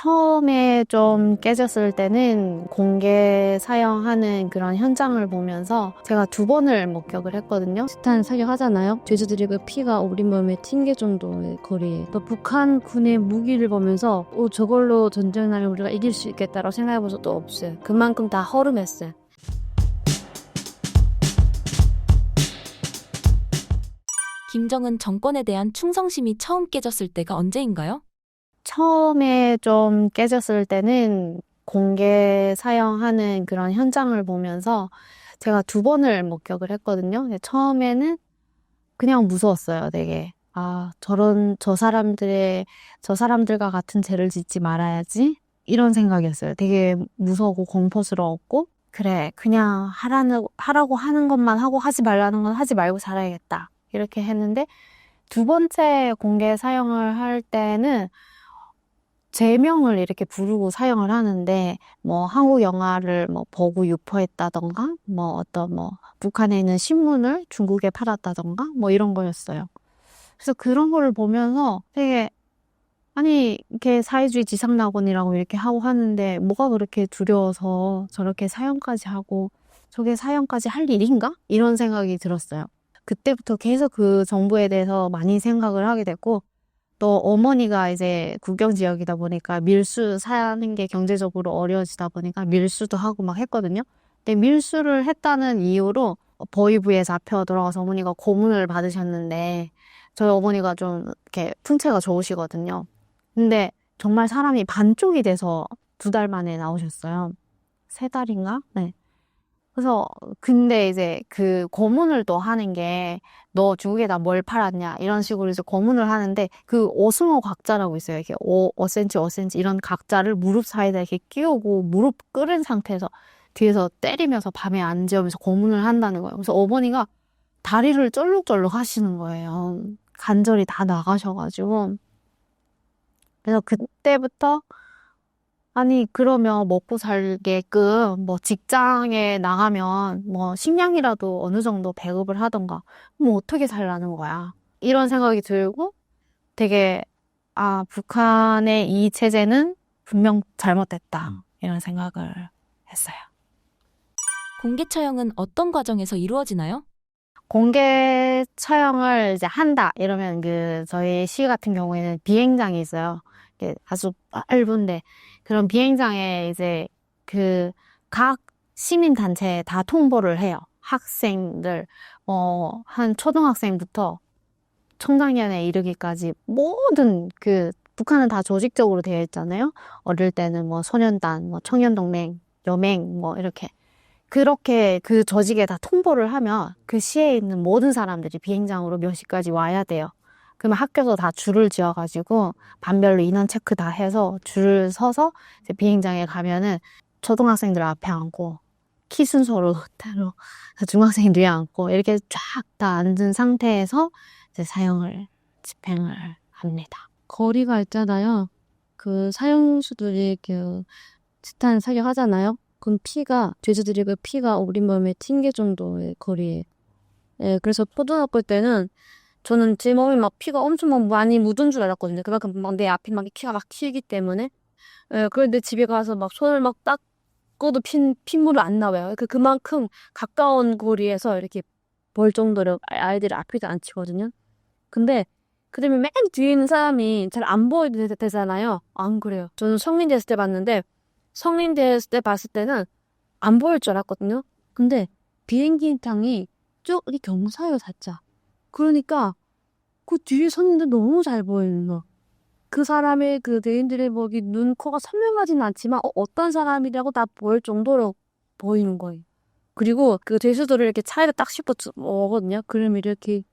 처음에 좀 깨졌을 때는 공개 사형하는 그런 현장을 보면서 제가 2번을 목격을 했거든요. 비슷한 사격하잖아요. 죄수들이 피가 우리 몸에 튕길 정도의 거리에 또 북한 군의 무기를 보면서 저걸로 전쟁하면 우리가 이길 수 있겠다라고 생각해본 적도 없어요. 그만큼 다 허름했어요. 김정은 정권에 대한 충성심이 처음 깨졌을 때가 언제인가요? 처음에 좀 깨졌을 때는 공개 사형하는 그런 현장을 보면서 제가 2번을 목격을 했거든요. 처음에는 그냥 무서웠어요, 되게. 저 사람들과 같은 죄를 짓지 말아야지. 이런 생각이었어요. 되게 무서웠고 공포스러웠고, 그래, 그냥 하라고 하는 것만 하고 하지 말라는 건 하지 말고 살아야겠다. 이렇게 했는데, 2번째 공개 사형을 할 때는 제명을 이렇게 부르고 사용을 하는데, 한국 영화를 보고 유포했다던가, 북한에 있는 신문을 중국에 팔았다던가, 이런 거였어요. 그래서 그런 거를 보면서 되게, 이렇게 사회주의 지상낙원이라고 이렇게 하고 하는데, 뭐가 그렇게 두려워서 저렇게 사형까지 하고, 저게 사형까지 할 일인가? 이런 생각이 들었어요. 그때부터 계속 그 정부에 대해서 많이 생각을 하게 됐고, 또 어머니가 이제 국경 지역이다 보니까 밀수 사는 게 경제적으로 어려워지다 보니까 밀수도 하고 막 했거든요. 근데 밀수를 했다는 이유로 보위부에 잡혀 들어가서 어머니가 고문을 받으셨는데 저희 어머니가 좀 이렇게 풍채가 좋으시거든요. 근데 정말 사람이 반쪽이 돼서 2달 만에 나오셨어요. 3달인가? 네. 그래서 근데 이제 그 고문을 또 하는 게 너 중국에다 뭘 팔았냐 이런 식으로 이제 고문을 하는데 그 오승호 각자라고 있어요. 이렇게 5cm, 5cm 이런 각자를 무릎 사이에 이렇게 끼우고 무릎 꿇은 상태에서 뒤에서 때리면서 밤에 안 재우면서 고문을 한다는 거예요. 그래서 어머니가 다리를 쩔룩쩔룩 하시는 거예요. 관절이 다 나가셔가지고. 그래서 그때부터 그러면 먹고 살게끔, 직장에 나가면, 식량이라도 어느 정도 배급을 하던가, 어떻게 살라는 거야. 이런 생각이 들고 되게, 북한의 이 체제는 분명 잘못됐다. 이런 생각을 했어요. 공개 처형은 어떤 과정에서 이루어지나요? 공개 처형을 이제 한다. 이러면 저희 시 같은 경우에는 비행장이 있어요. 이게 아주 짧은데, 그런 비행장에 이제 각 시민단체에 다 통보를 해요. 학생들, 한 초등학생부터 청장년에 이르기까지 모든 북한은 다 조직적으로 되어 있잖아요. 어릴 때는 소년단, 청년동맹, 여맹, 이렇게. 그렇게 그 조직에 다 통보를 하면 그 시에 있는 모든 사람들이 비행장으로 몇 시까지 와야 돼요. 그러면 학교도 다 줄을 지어가지고 반별로 인원 체크 다 해서 줄을 서서 이제 비행장에 가면은 초등학생들 앞에 앉고 키 순서로 따로 중학생 뒤에 앉고 이렇게 쫙 다 앉은 상태에서 이제 집행을 합니다. 거리가 있잖아요. 그 사형수들이 비슷한 사격하잖아요. 그럼 죄수들이 피가 우리 몸에 튕길 정도의 거리에. 예, 그래서 초등학교 때는 저는 제 몸에 막 피가 엄청 막 많이 묻은 줄 알았거든요. 그만큼 막 내 앞에 막 피가 막 튀기 때문에. 예, 그런데 집에 가서 막 손을 막 닦고도 핏물이 안 나와요. 그만큼 가까운 거리에서 이렇게 볼 정도로 아이들을 앞에도 안 치거든요. 근데 그다음에 맨 뒤에 있는 사람이 잘 안 보이게 되잖아요. 안 그래요. 저는 성인 됐을 때 봤는데 성인 됐을 때 봤을 때는 안 보일 줄 알았거든요. 근데 비행기장이 쭉 이렇게 경사예요, 살짝. 그러니까 그 뒤에 섰는데 너무 잘 보이는 거. 그 사람의 대인들의 눈, 코가 선명하진 않지만 어떤 사람이라고 다 보일 정도로 보이는 거예요. 그리고 그 돼지들을 이렇게 차에다 딱 씹어 먹거든요. 그러면 이렇게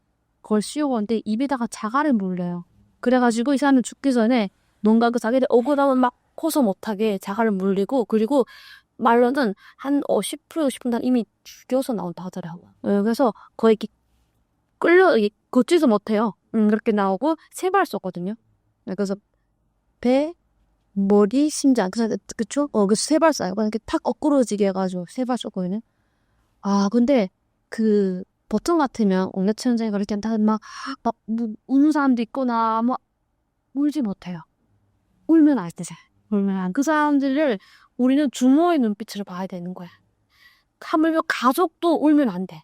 그걸 씌우는데 입에다가 자갈을 물려요. 그래가지고 이 사람이 죽기 전에 뭔가 자기를 억울함을 막 호소 못하게 자갈을 물리고 그리고 말로는 한 10% 60분간 이미 죽여서 나온다 하더라고요. 그래서 거의 이렇게 걷지도 못해요. 그렇게 나오고 3발 쏘거든요. 그래서 배, 머리, 심장 그쵸? 그래서 3발 쏴요. 이렇게 탁 엇구러지게 해가지고 3발 쏘거든요. 근데 보통 같으면 옥내천장에 그럴 땐 다 막 우는 사람도 있거나 울지 못해요. 울면 알 때 잘. 울면 안 돼. 그 사람들을 우리는 주모의 눈빛으로 봐야 되는 거야. 하물며 가족도 울면 안 돼.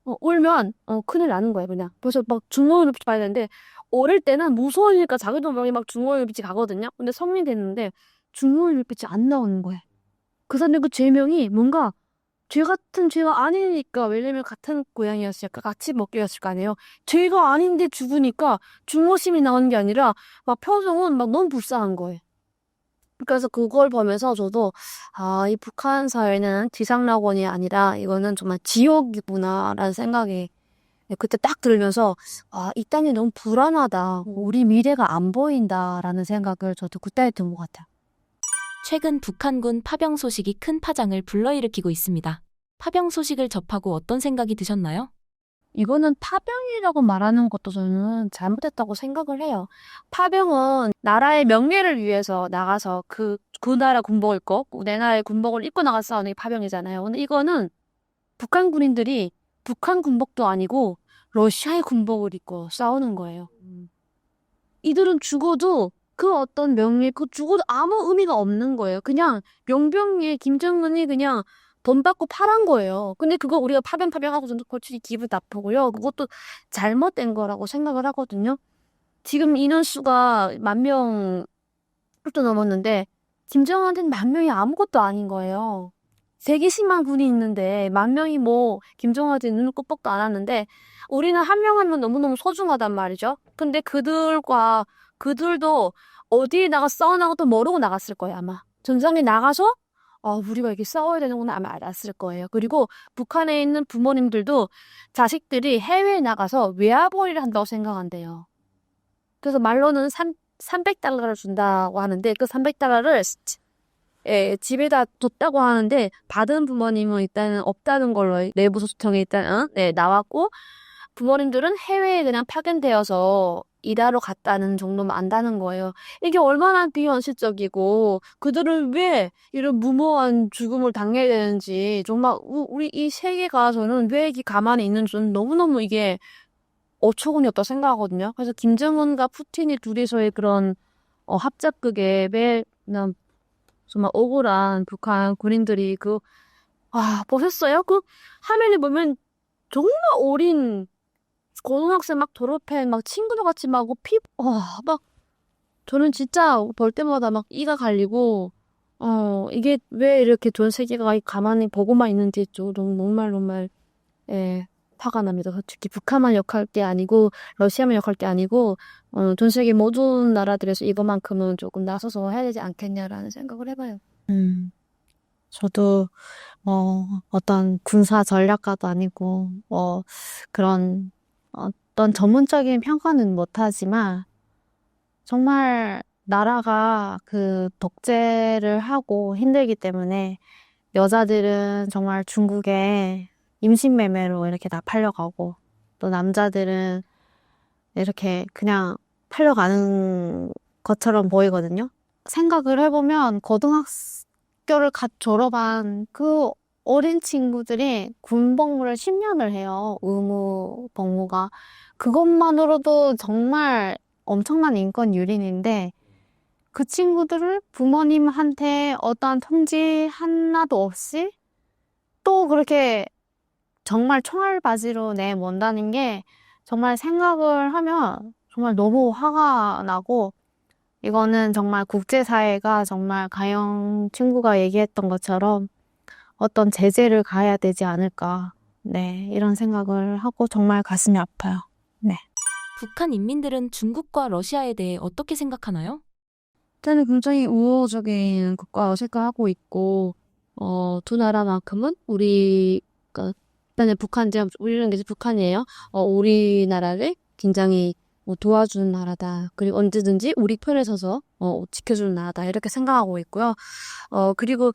울면 큰일 나는 거야 그냥. 그래서 막 주모의 눈빛 봐야 되는데 어릴 때는 무서우니까 자기도 모르게 막 주모의 눈빛이 가거든요. 근데 성인 됐는데 주모의 눈빛이 안 나오는 거야. 그 사람들 그 죄명이 뭔가 죄 같은 죄가 아니니까 왜냐면 같은 고향이었으니까 같이 먹기였을 거 아니에요. 죄가 아닌데 죽으니까 중모심이 나오는 게 아니라 막 표정은 막 너무 불쌍한 거예요. 그래서 그걸 보면서 저도 이 북한 사회는 지상낙원이 아니라 이거는 정말 지옥이구나라는 생각이 그때 딱 들면서 이 땅이 너무 불안하다. 우리 미래가 안 보인다라는 생각을 저도 그때 든 것 같아요. 최근 북한군 파병 소식이 큰 파장을 불러일으키고 있습니다. 파병 소식을 접하고 어떤 생각이 드셨나요? 이거는 파병이라고 말하는 것도 저는 잘못했다고 생각을 해요. 파병은 나라의 명예를 위해서 나가서 그 나라 군복을 입고 내 나라의 군복을 입고 나가서 싸우는 게 파병이잖아요. 근데 이거는 북한 군인들이 북한 군복도 아니고 러시아의 군복을 입고 싸우는 거예요. 이들은 죽어도 그 어떤 명예, 그 죽어도 아무 의미가 없는 거예요. 그냥 명병에 김정은이 그냥 돈 받고 팔은 거예요. 근데 그거 우리가 파병하고 저는 솔직히 기분 나쁘고요. 그것도 잘못된 거라고 생각을 하거든요. 지금 인원수가 10,000명 또 넘었는데 김정은한테는 10,000명이 아무것도 아닌 거예요. 120만 군이 있는데 10,000명이 뭐 김정은한테 눈을 끄뻑도 안 하는데 우리는 한 명 한 명 너무너무 소중하단 말이죠. 근데 그들도 어디에 나가 싸워나가도 모르고 나갔을 거예요, 아마. 전장에 나가서 우리가 이렇게 싸워야 되는구나 아마 알았을 거예요. 그리고 북한에 있는 부모님들도 자식들이 해외에 나가서 외화벌이를 한다고 생각한대요. 그래서 말로는 300달러를 준다고 하는데 그 300달러를 집에다 뒀다고 하는데 받은 부모님은 일단은 없다는 걸로 내부 소통에 일단 나왔고 부모님들은 해외에 그냥 파견되어서 일하러 갔다는 정도만 안다는 거예요. 이게 얼마나 비현실적이고 그들은 왜 이런 무모한 죽음을 당해야 되는지 정말 우리 이 세계가 저는 왜 이게 가만히 있는지 저는 너무너무 이게 어처구니 없다 생각하거든요. 그래서 김정은과 푸틴이 둘이서의 그런 합작극에 왜 그냥 정말 억울한 북한 군인들이 보셨어요? 그 화면에 보면 정말 어린 고등학생 막 졸업해 막 친구들 같이 막 저는 진짜 볼 때마다 막 이가 갈리고 이게 왜 이렇게 전 세계가 가만히 보고만 있는지 정말 화가 납니다. 솔직히 북한만 욕할 게 아니고 러시아만 욕할 게 아니고 전 세계 모든 나라들에서 이것만큼은 조금 나서서 해야 되지 않겠냐라는 생각을 해봐요. 저도 어떤 군사 전략가도 아니고 그런 어떤 전문적인 평가는 못하지만 정말 나라가 그 독재를 하고 힘들기 때문에 여자들은 정말 중국에 임신매매로 이렇게 다 팔려가고 또 남자들은 이렇게 그냥 팔려가는 것처럼 보이거든요. 생각을 해보면 고등학교를 갓 졸업한 그 어린 친구들이 군복무를 10년을 해요. 의무 복무가. 그것만으로도 정말 엄청난 인권 유린인데 그 친구들을 부모님한테 어떠한 통지 하나도 없이 또 그렇게 정말 총알바지로 내몬다는 게 정말 생각을 하면 정말 너무 화가 나고 이거는 정말 국제사회가 정말 가영 친구가 얘기했던 것처럼 어떤 제재를 가해야 되지 않을까. 네, 이런 생각을 하고 정말 가슴이 아파요. 네. 북한 인민들은 중국과 러시아에 대해 어떻게 생각하나요? 일단은 굉장히 우호적인 국가로 생각하고 있고 두 나라만큼은 우리가 일단은 우리는 이제 북한이에요. 우리나라를 굉장히 도와주는 나라다. 그리고 언제든지 우리 편에 서서 지켜주는 나라다. 이렇게 생각하고 있고요. 그리고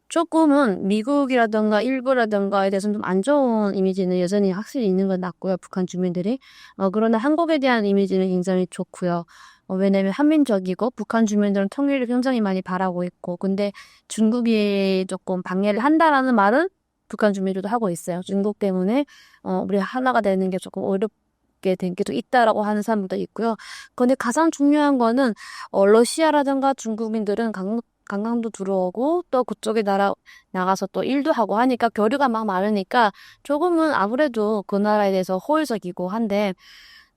조금은 미국이라든가 일부라든가에 대해서는 좀 안 좋은 이미지는 여전히 확실히 있는 건 맞고요. 북한 주민들이. 그러나 한국에 대한 이미지는 굉장히 좋고요. 왜냐면 한민족이고 북한 주민들은 통일을 굉장히 많이 바라고 있고 근데 중국이 조금 방해를 한다라는 말은 북한 주민들도 하고 있어요. 중국 때문에 우리 하나가 되는 게 조금 어렵게 있게 된 게 또 있다라고 하는 사람도 있고요. 근데 가장 중요한 거는 러시아라든가 중국민들은 관광도 들어오고 또 그쪽에 나가서 또 일도 하고 하니까 교류가 막 많으니까 조금은 아무래도 그 나라에 대해서 호의적이고 한데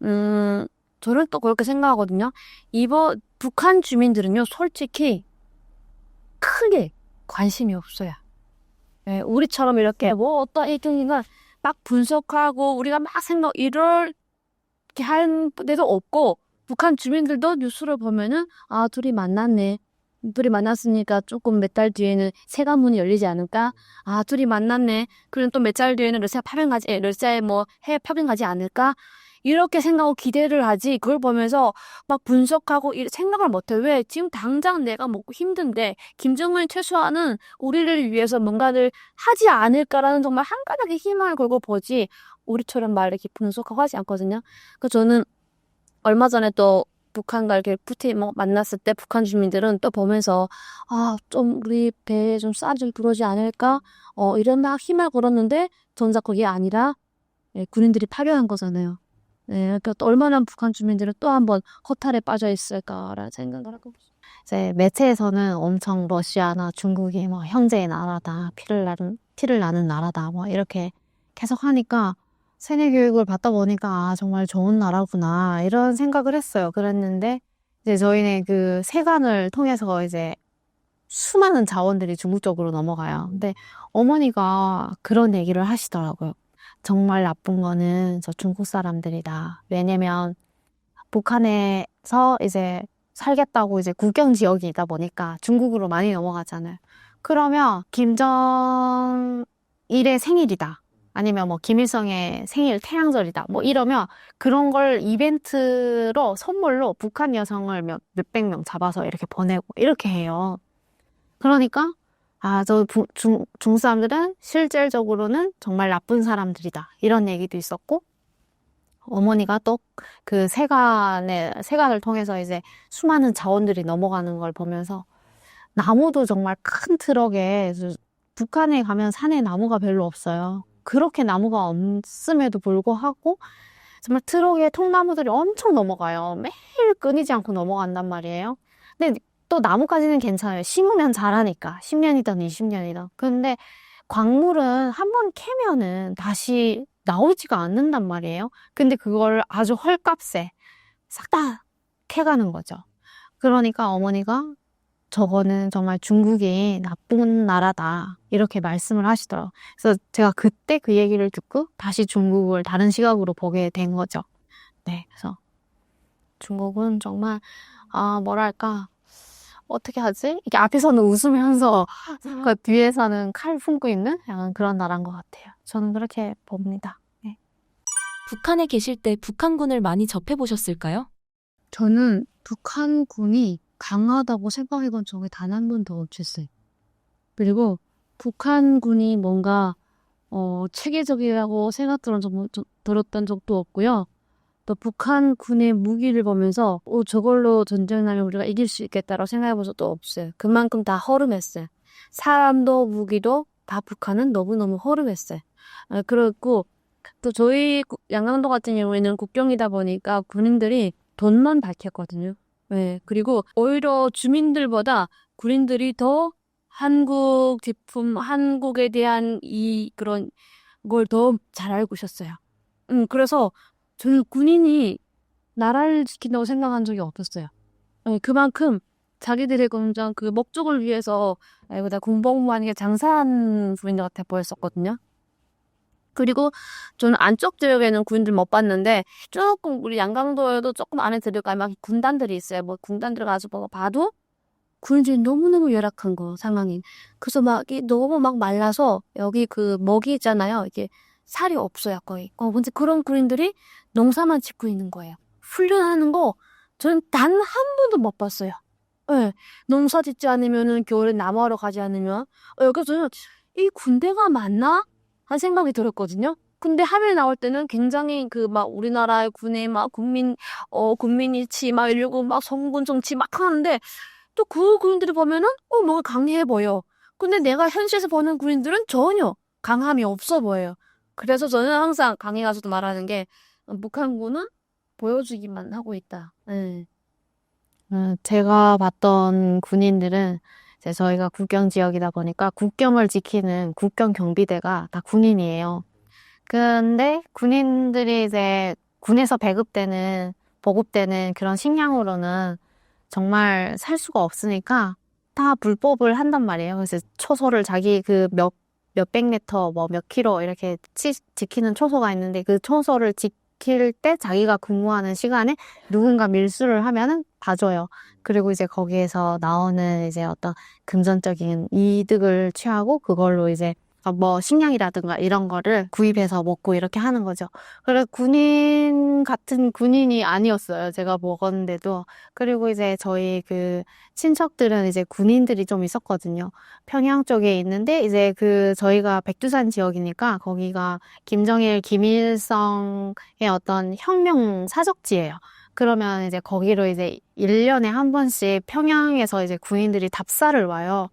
저는 또 그렇게 생각하거든요. 이번 북한 주민들은요, 솔직히 크게 관심이 없어요. 예, 우리처럼 이렇게 뭐 어떤 일등이가 막 분석하고 우리가 막 이렇게 할 데도 없고 북한 주민들도 뉴스를 보면은 아, 둘이 만났네. 둘이 만났으니까 조금 몇 달 뒤에는 세관문이 열리지 않을까? 아, 둘이 만났네. 그럼 또 몇 달 뒤에는 러시아에 뭐 해외 파병 가지 않을까? 이렇게 생각하고 기대를 하지. 그걸 보면서 막 분석하고 생각을 못해. 왜? 지금 당장 내가 먹고 힘든데 김정은이 최소한은 우리를 위해서 뭔가를 하지 않을까라는 정말 한 가닥의 희망을 걸고 보지. 우리처럼 말 이렇게 분석하고 하지 않거든요. 그래서 저는 얼마 전에 또 북한과 이렇게 푸틴 만났을 때 북한 주민들은 또 보면서 아, 좀 우리 배에 좀 쌀이 좀 들어오지 않을까? 이런 막 희망을 걸었는데 정작 그게 아니라 군인들이 파견한 거잖아요. 네, 그러니까 또 얼마나 북한 주민들은 또 한번 허탈에 빠져 있을까라는 생각을 하고 있어요. 이제 매체에서는 엄청 러시아나 중국이 뭐 형제의 나라다, 피를 나는 나라다, 뭐 이렇게 계속 하니까 세뇌 교육을 받다 보니까 아, 정말 좋은 나라구나, 이런 생각을 했어요. 그랬는데 이제 저희는 그 세관을 통해서 이제 수많은 자원들이 중국 쪽으로 넘어가요. 근데 어머니가 그런 얘기를 하시더라고요. 정말 나쁜 거는 저 중국 사람들이다. 왜냐면 북한에서 이제 살겠다고 이제 국경 지역이 있다 보니까 중국으로 많이 넘어가잖아요. 그러면 김정일의 생일이다. 아니면 뭐 김일성의 생일 태양절이다. 뭐 이러면 그런 걸 이벤트로 선물로 북한 여성을 몇백 명 잡아서 이렇게 보내고 이렇게 해요. 그러니까 아, 중국 사람들은 실질적으로는 정말 나쁜 사람들이다. 이런 얘기도 있었고, 어머니가 또 그 세관을 통해서 이제 수많은 자원들이 넘어가는 걸 보면서 나무도 정말 큰 트럭에, 북한에 가면 산에 나무가 별로 없어요. 그렇게 나무가 없음에도 불구하고 정말 트럭에 통나무들이 엄청 넘어가요. 매일 끊이지 않고 넘어간단 말이에요. 근데 또 나무까지는 괜찮아요. 심으면 자라니까. 10년이든 20년이든. 근데 광물은 한 번 캐면은 다시 나오지가 않는단 말이에요. 근데 그걸 아주 헐값에 싹 다 캐가는 거죠. 그러니까 어머니가 저거는 정말 중국이 나쁜 나라다, 이렇게 말씀을 하시더라고요. 그래서 제가 그때 그 얘기를 듣고 다시 중국을 다른 시각으로 보게 된 거죠. 네, 그래서 중국은 정말 뭐랄까, 어떻게 하지? 이게 앞에서는 웃으면서 그 뒤에서는 칼 품고 있는 약간 그런 나라인 것 같아요. 저는 그렇게 봅니다. 네. 북한에 계실 때 북한군을 많이 접해보셨을까요? 저는 북한군이 강하다고 생각해본 적이 단 한 번도 없었어요. 그리고 북한군이 뭔가 체계적이라고 들었던 적도 없고요. 또 북한군의 무기를 보면서 저걸로 전쟁하면 우리가 이길 수 있겠다라고 생각해본 적도 없어요. 그만큼 다 허름했어요. 사람도 무기도 다 북한은 너무너무 허름했어요. 그렇고 또 저희 양강도 같은 경우에는 국경이다 보니까 군인들이 돈만 밝혔거든요. 네, 그리고 오히려 주민들보다 군인들이 더 한국 제품, 한국에 대한 그런 걸 더 잘 알고 있었어요. 그래서 저는 군인이 나라를 지킨다고 생각한 적이 없었어요. 그만큼 자기들의 그 목적을 위해서 나 군복무하는 게 장사한 군인들 같아 보였었거든요. 그리고 저는 안쪽 지역에는 군인들 못 봤는데 조금 우리 양강도에도 조금 안에 들어가면 막 군단들이 있어요. 뭐 군단들 가서 봐도 군인들이 너무너무 열악한 거 상황이. 그래서 너무 말라서 여기 그 먹이 있잖아요. 이게 살이 없어요 거의. 근데 그런 군인들이 농사만 짓고 있는 거예요. 훈련하는 거 저는 단 한 번도 못 봤어요. 네, 농사 짓지 않으면은 겨울에 나무하러 가지 않으면 그래서 저는 이 군대가 맞나? 한 생각이 들었거든요. 근데 화면에 나올 때는 굉장히 우리나라의 군의 군민이치 이러고 성군 정치 하는데 또 그 군인들을 보면은 뭔가 강해 보여. 근데 내가 현실에서 보는 군인들은 전혀 강함이 없어 보여요. 그래서 저는 항상 강의 가서도 말하는 게 북한군은 보여주기만 하고 있다. 네. 제가 봤던 군인들은 이제 저희가 국경 지역이다 보니까 국경을 지키는 국경 경비대가 다 군인이에요. 근데 군인들이 이제 군에서 보급되는 그런 식량으로는 정말 살 수가 없으니까 다 불법을 한단 말이에요. 그래서 초소를 자기 그 몇백 미터, 뭐 몇 킬로 이렇게 지키는 초소가 있는데 그 초소를 지킬 때 자기가 근무하는 시간에 누군가 밀수를 하면은 봐줘요. 그리고 이제 거기에서 나오는 이제 어떤 금전적인 이득을 취하고 그걸로 이제 뭐 식량이라든가 이런 거를 구입해서 먹고 이렇게 하는 거죠. 그래 군인 같은 군인이 아니었어요. 제가 먹었는데도. 그리고 이제 저희 그 친척들은 이제 군인들이 좀 있었거든요. 평양 쪽에 있는데 이제 그 저희가 백두산 지역이니까 거기가 김정일, 김일성의 어떤 혁명 사적지예요. 그러면 이제 거기로 이제 1년에 한 번씩 평양에서 이제 군인들이 답사를 와요.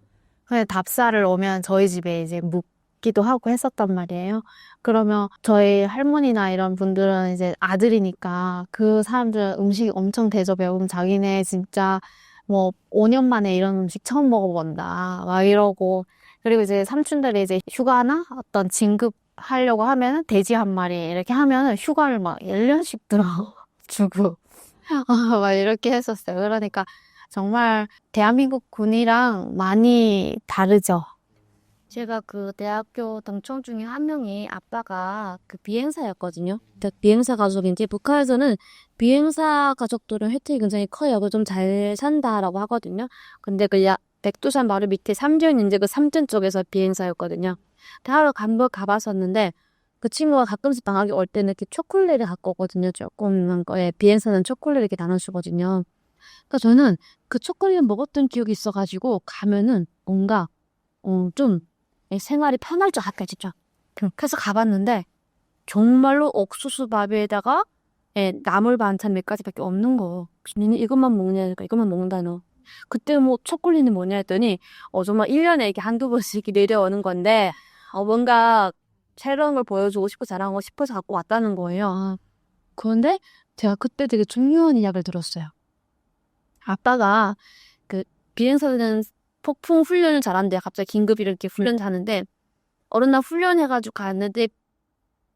근데 답사를 오면 저희 집에 이제 묵기도 하고 했었단 말이에요. 그러면 저희 할머니나 이런 분들은 이제 아들이니까 그 사람들은 음식 엄청 대접해 오면 자기네 진짜 뭐 5년 만에 이런 음식 처음 먹어본다. 막 이러고. 그리고 이제 삼촌들이 이제 휴가나 어떤 진급하려고 하면은 돼지 한 마리 이렇게 하면은 휴가를 막 1년씩 주고. 막 이렇게 했었어요. 그러니까 정말 대한민국 군이랑 많이 다르죠. 제가 그 대학교 동창 중에 한 명이 아빠가 그 비행사였거든요. 비행사 가족인데 북한에서는 비행사 가족들은 혜택이 굉장히 커요. 좀 잘 산다라고 하거든요. 근데 백두산 바로 밑에 삼전 이제 그 삼전 쪽에서 비행사였거든요. 하루 한번 가봤었는데 그 친구가 가끔씩 방학에 올 때는 이렇게 초콜릿을 갖고 오거든요. 조그만 거에 비행사는 초콜릿 이렇게 나눠주거든요. 그러니까 저는 그 초콜릿 먹었던 기억이 있어가지고 가면은 뭔가 좀 생활이 편할 줄 알았다 진짜. 그래서 가봤는데 정말로 옥수수 밥에다가 나물 반찬 몇 가지밖에 없는 거. 니는 이것만 먹냐니까 이것만 먹는다 너. 그때 뭐 초콜릿은 뭐냐 했더니 정말 1년에 이렇게 한두 번씩 이렇게 내려오는 건데 뭔가 새로운 걸 보여주고 싶고 자랑하고 싶어서 갖고 왔다는 거예요. 그런데 제가 그때 되게 중요한 이야기를 들었어요. 아빠가 그 비행사는 폭풍 훈련을 잘한대. 갑자기 긴급 이렇게 훈련 자는데 어느 날 훈련해가지고 갔는데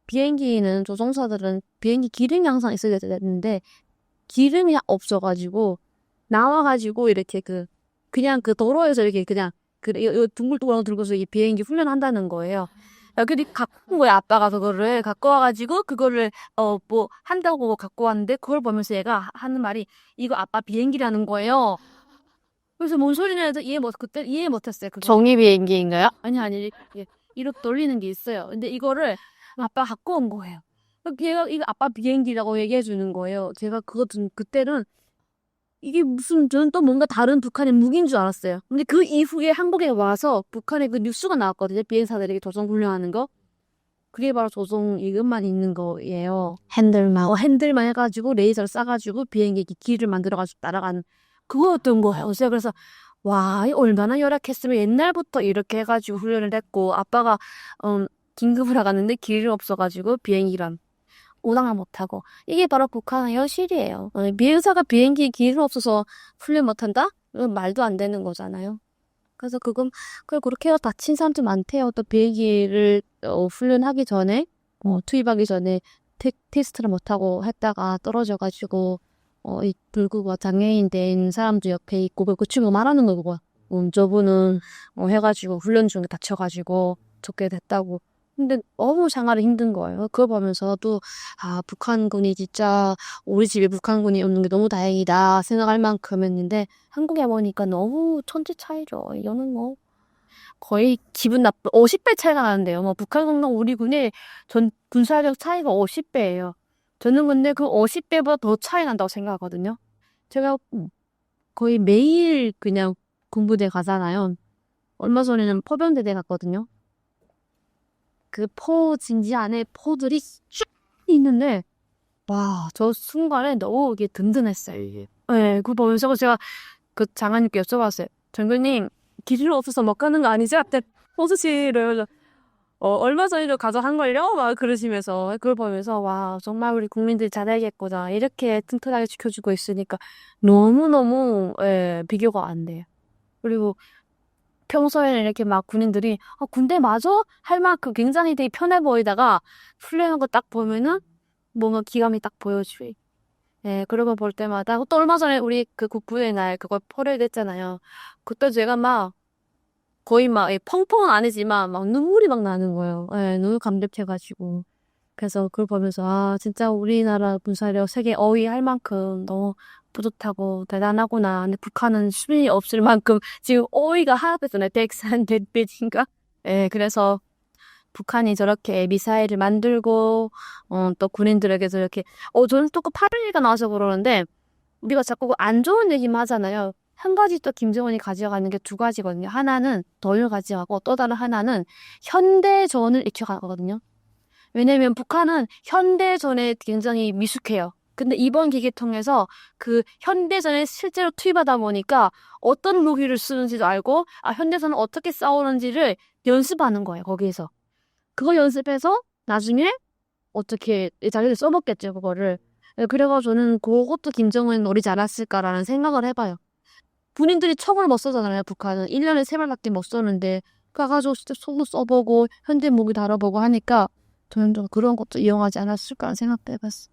비행기는 조종사들은 비행기 기름이 항상 있어야 되는데 기름이 없어가지고 나와가지고 이렇게 그냥 그 도로에서 이렇게 그냥 이 둥글둥글 들고서 이 비행기 훈련한다는 거예요. 근데 갖고 온 거야 아빠가 그거를 갖고 와가지고 그거를 뭐 한다고 갖고 왔는데 그걸 보면서 얘가 하는 말이 이거 아빠 비행기라는 거예요. 그래서 뭔 소리냐 해서 그때 이해 못했어요. 그거. 종이 비행기인가요? 아니 이렇게 돌리는 게 있어요. 근데 이거를 아빠가 갖고 온 거예요. 얘가 이거 아빠 비행기라고 얘기해 주는 거예요. 제가 그때는 이게 저는 또 뭔가 다른 북한의 무기인 줄 알았어요. 근데 그 이후에 한국에 와서 북한의 그 뉴스가 나왔거든요. 비행사들에게 조종 훈련하는 거. 그게 바로 조종 이것만 있는 거예요. 핸들만. 핸들만 해가지고 레이저를 쏴가지고 비행기 길을 만들어가지고 날아가는 그거였던 거예요. 그래서 와, 얼마나 열악했으면 옛날부터 이렇게 해가지고 훈련을 했고 아빠가 긴급을 나갔는데 길이 없어가지고 비행기랑 오당을 못하고 이게 바로 북한의 현실이에요. 비행사가 비행기 길이 없어서 훈련 못한다? 이건 말도 안 되는 거잖아요. 그래서 그렇게 해서 다친 사람들 많대요. 또 비행기를 훈련하기 전에 투입하기 전에 테스트를 못하고 했다가 떨어져가지고 이 불구가 장애인 된 사람도 옆에 있고 그 친구 말하는 거 그거 저분은 해가지고 훈련 중에 다쳐가지고 좋게 됐다고. 근데 너무 생활이 힘든 거예요. 그거 보면서도 북한군이 진짜 우리 집에 북한군이 없는 게 너무 다행이다 생각할 만큼 했는데 한국에 보니까 너무 천지 차이죠. 이거는 뭐 거의 기분 나쁜 50배 차이가 나는데요. 뭐 북한군과 우리 군의 전 군사력 차이가 50배예요. 저는 근데 그 50배보다 더 차이 난다고 생각하거든요. 제가 거의 매일 그냥 군부대 가잖아요. 얼마 전에는 포병대대 갔거든요. 그 진지 안에 포들이 쭉 있는데 와, 저 순간에 너무 이게 든든했어요. 네, 그거 보면서 제가 그 장관님께 여쭤봤어요. 장관님, 길이 없어서 못 가는 거 아니죠? 그때 포스치를 얼마 전에도 가져간걸요? 막 그러시면서, 그걸 보면서, 와, 정말 우리 국민들이 잘해야겠구나. 이렇게 튼튼하게 지켜주고 있으니까 너무너무, 예, 비교가 안 돼요. 그리고 평소에는 이렇게 막 군인들이, 군대 맞아? 할 만큼 굉장히 되게 편해 보이다가, 훈련한 거 딱 보면은, 뭔가 기감이 딱 보여줘요. 예, 그런 거 볼 때마다, 또 얼마 전에 우리 그 국부의 날 그거 포레이드했잖아요. 그때 제가 막, 거의 막, 펑펑은 아니지만, 막 눈물이 막 나는 거예요. 예, 눈을 감격해가지고. 그래서 그걸 보면서, 아, 진짜 우리나라 군사력 세계 어휘 할 만큼 너무 뿌듯하고 대단하구나. 근데 북한은 수준이 없을 만큼 지금 어휘가 하나뿐이잖아요. 백산 대빛인가? 예, 그래서 북한이 저렇게 미사일을 만들고, 또 군인들에게서 이렇게, 저는 또 그 8.1가 나와서 그러는데, 우리가 자꾸 안 좋은 얘기만 하잖아요. 한 가지 또 김정은이 가져가는 게 두 가지거든요. 하나는 덜 가져가고 또 다른 하나는 현대전을 익혀가거든요. 왜냐면 북한은 현대전에 굉장히 미숙해요. 근데 이번 기계 통해서 그 현대전에 실제로 투입하다 보니까 어떤 무기를 쓰는지도 알고, 현대전은 어떻게 싸우는지를 연습하는 거예요, 거기에서. 그거 연습해서 나중에 어떻게 자기들 써먹겠죠, 그거를. 그래가지고 저는 그것도 김정은 노리지 않았을까라는 생각을 해봐요. 군인들이 총을 못 쏘잖아요, 북한은. 1년에 3발밖에 못 쏘는데, 가가지고 진짜 총도 써보고, 현대 무기 다뤄보고 하니까, 저는 좀 그런 것도 이용하지 않았을까 하는 생각도 해봤어.